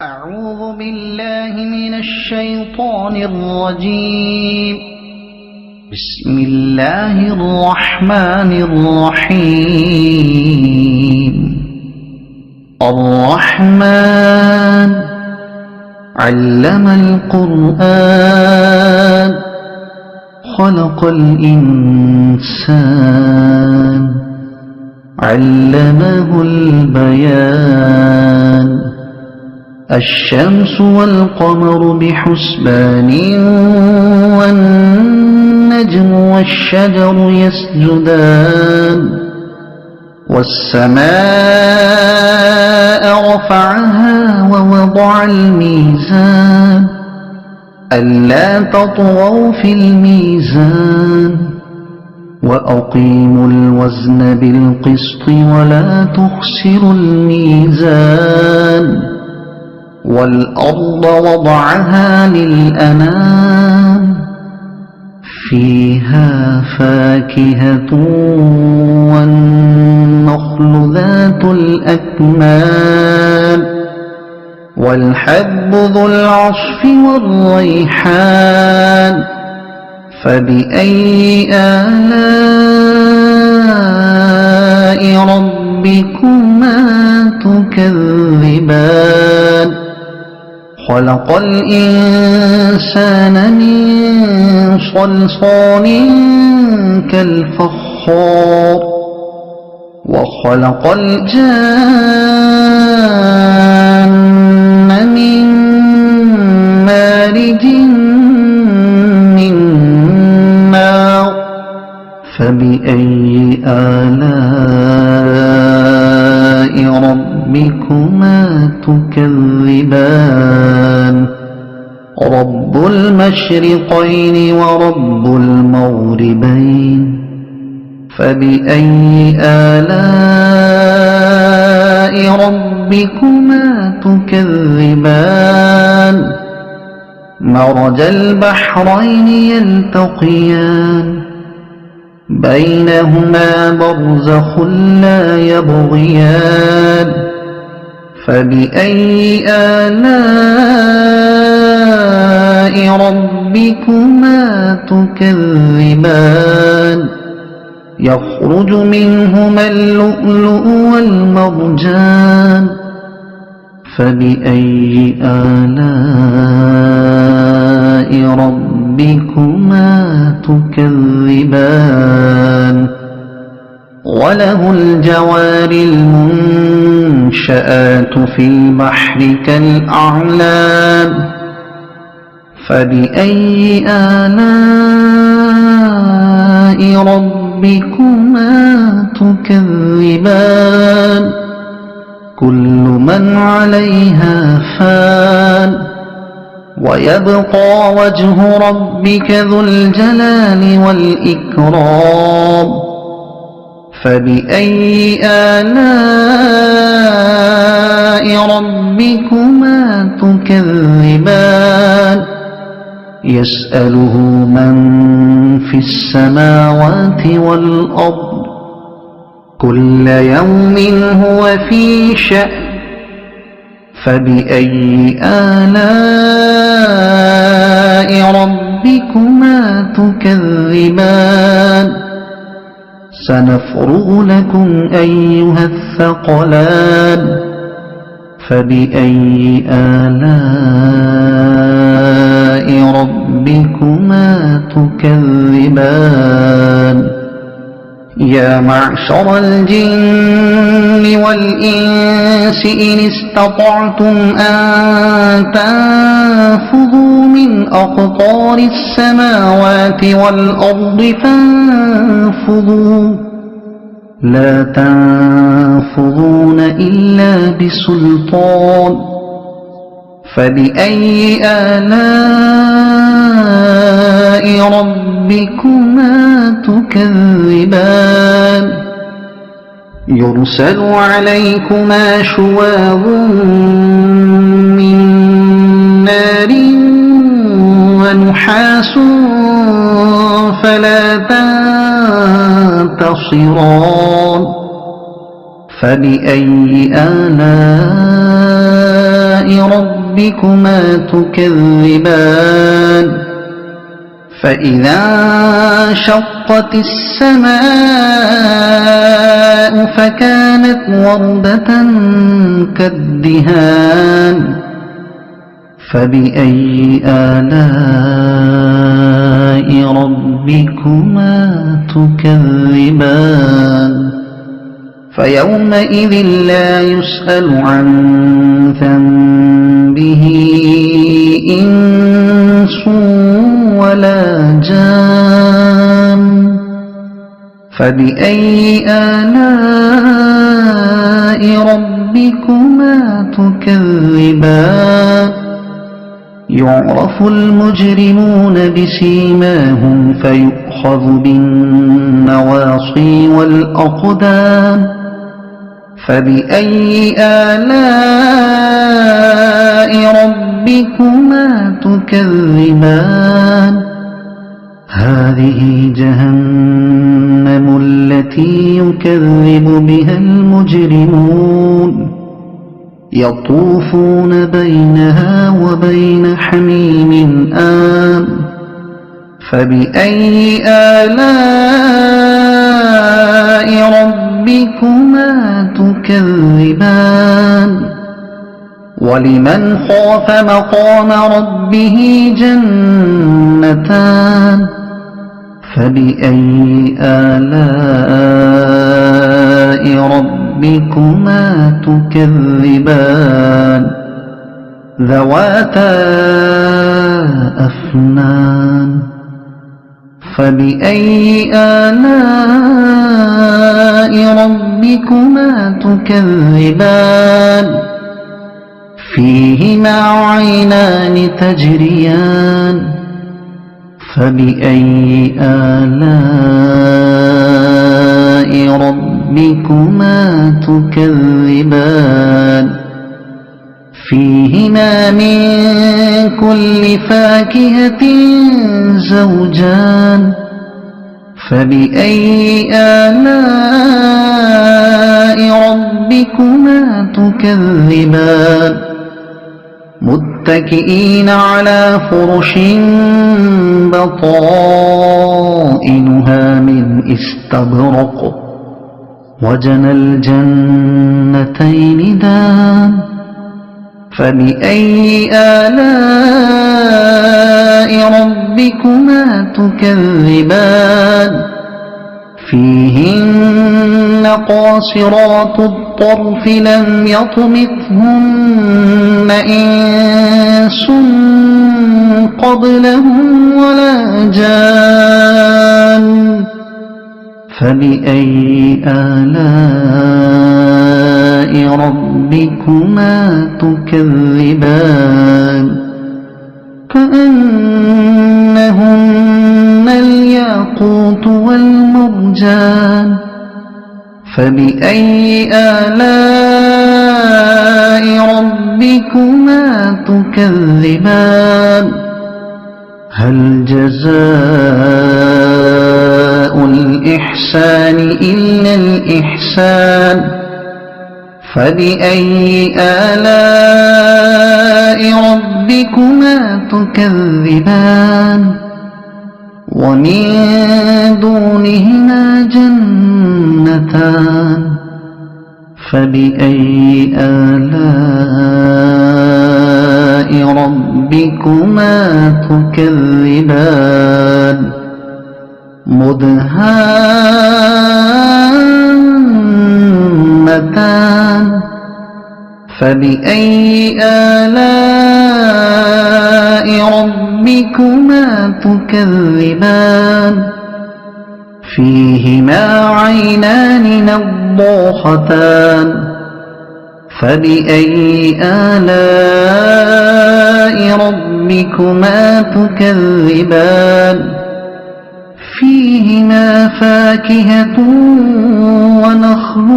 أعوذ بالله من الشيطان الرجيم. بسم الله الرحمن الرحيم. الرحمن علم القرآن خلق الإنسان علمه البيان. الشمس والقمر بحسبان والنجم والشجر يسجدان. والسماء رفعها ووضع الميزان ألا تطغوا في الميزان وأقيموا الوزن بالقسط ولا تخسروا الميزان. والأرض وضعها للأنام فيها فاكهة والنخل ذات الأكمام والحب ذو العصف والريحان. فبأي آلاء ربكما تكذبان. خلق الإنسان من صلصال كالفخار وخلق الجان من مارج من نار. فبأي آلاء ربكما تكذبان. رب المشرقين ورب المغربين. فبأي آلاء ربكما تكذبان. مرج البحرين يلتقيان بينهما برزخ لا يبغيان. فبأي آلاء ربكما تكذبان. يخرج منهما اللؤلؤ والمرجان. فبأي آلاء ربكما تكذبان. وله الجوار المنشآت في البحر كالأعلام. فبأي آلاء ربكما تكذبان. كل من عليها فان ويبقى وجه ربك ذو الجلال والإكرام. فبأي آلاء ربكما تكذبان. يسأله من في السماوات والأرض كل يوم هو في شأن. فبأي آلاء ربكما تكذبان. سنفرغ لكم أيها الثقلان. فبأي آلاء ربكما تكذبان. يا معشر الجن والإنس إن استطعتم أن تنفذوا من أقطار السماوات والأرض فانفذوا لا تنفذون إلا بسلطان. فبأي آلاء ربكما تكذبان. يرسل عليكما شواظ من نار ونحاس فلا تنتصران. فبأي آلاء ربكما تكذبان فإذا انشقت السماء فكانت وردة كالدهان فبأي آلاء ربكما تكذبان فيومئذ لا يسأل عن ذنبه إنس ولا جان فبأي آلاء ربكما تكذبان يعرف المجرمون بسيماهم فيؤخذ بالنواصي والأقدام فبأي آلاء ربكما تكذبان هذه جهنم التي يكذب بها المجرمون يطوفون بينها وبين حميم آن فبأي آلاء ربكما تكذبان ولمن خاف مقام ربه جنتان فبأي آلاء ربكما تكذبان ذواتا أفنان فبأي آلاء ربكما تكذبان فيهما عينان تجريان فبأي آلاء ربكما تكذبان فيهما من كل فاكهة زوجان فبأي آلاء ربكما تكذبان متكئين على فرش بطائنها من استبرق وجنى الجنتين دان فبأي آلاء ربكما تكذبان فيهن قاصرات الطرف لم يطمثهن إنس قبلهم ولا جان فبأي آلاء ربكما تكذبان كأنهن الياقوت والمرجان فبأي آلاء ربكما تكذبان هل جزاء الإحسان إلا الإحسان فبأي آلاء ربكما تكذبان ومن دونهما جنتان فبأي آلاء ربكما تكذبان مدهامتان فبأي آلاء ربكما تكذبان فيهما عينان نضاختان فبأي آلاء ربكما تكذبان فيهما فاكهة ونخل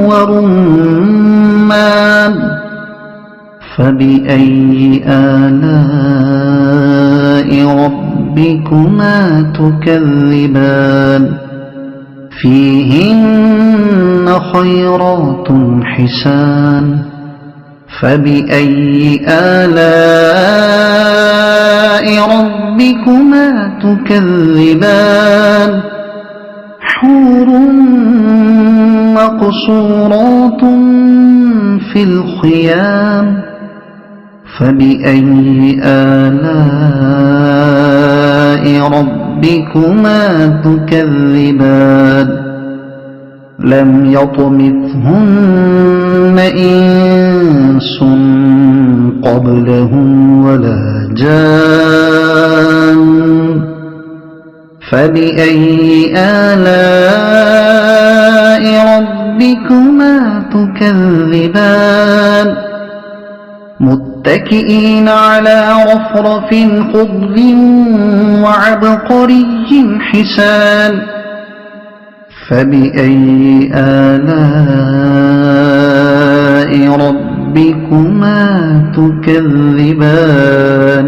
ورمان فبأي آلاء ربكما تكذبان فيهن خيرات حسان فبأي آلاء ربكما تكذبان حور مقصورات في الخيام فبأي آلاء ربكما تكذبان لم يطمثهن إنس قبلهم ولا جان فبأي آلاء ربكما تكذبان متكئين على رفرف خضر وعبقري حسان فبأي آلاء ربكما تكذبان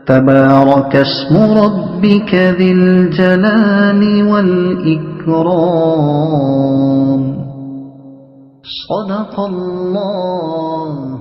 تبارك اسم ربك ذي الجلال والإكرام صدق الله